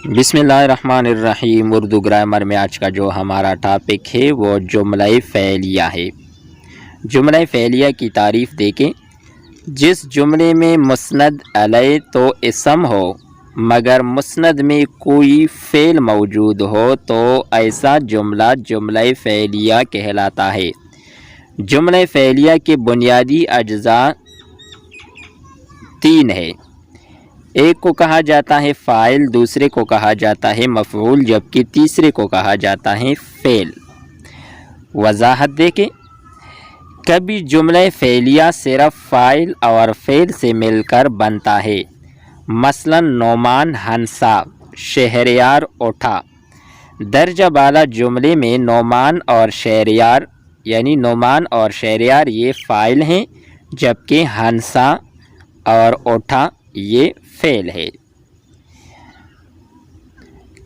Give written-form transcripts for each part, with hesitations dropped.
بسم اللہ الرحمن الرحیم۔ اردو گرامر میں آج کا جو ہمارا ٹاپک ہے وہ جملہ فعلیہ ہے۔ جملہ فعلیہ کی تعریف دیکھیں۔ جس جملے میں مسند علیہ تو اسم ہو مگر مسند میں کوئی فعل موجود ہو تو ایسا جملہ جملہ فعلیہ کہلاتا ہے۔ جملہ فعلیہ کے بنیادی اجزاء تین ہے۔ ایک کو کہا جاتا ہے فاعل، دوسرے کو کہا جاتا ہے مفعول، جبکہ تیسرے کو کہا جاتا ہے فعل۔ وضاحت دیکھیں۔ کبھی جملہ فعلیہ صرف فاعل اور فعل سے مل کر بنتا ہے، مثلا نعمان ہنسا، شہریار اٹھا۔ درجہ بالا جملے میں نعمان اور شہریار یہ فاعل ہیں، جبکہ ہنسا اور اٹھا یہ فعل ہے۔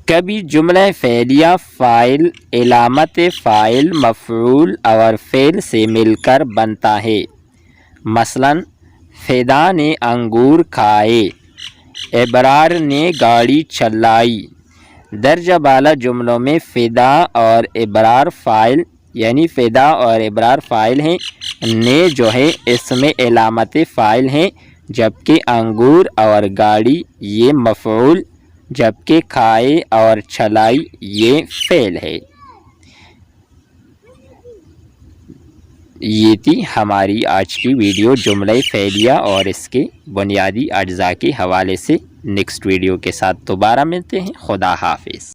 کبھی جملہ فعلیہ فاعل، علامت فاعل، مفعول اور فعل سے مل کر بنتا ہے، مثلا فدا نے انگور کھائے، ابرار نے گاڑی چلائی۔ درجہ بالا جملوں میں فدا اور ابرار فاعل ہیں، نے جو ہے اس میں علامت فاعل ہیں، جبکہ انگور اور گاڑی یہ مفعول، جبکہ کھائے اور چلائی یہ فعل ہے۔ یہ تھی ہماری آج کی ویڈیو جملہ فعلیہ اور اس کے بنیادی اجزاء کے حوالے سے۔ نیکسٹ ویڈیو کے ساتھ دوبارہ ملتے ہیں۔ خدا حافظ۔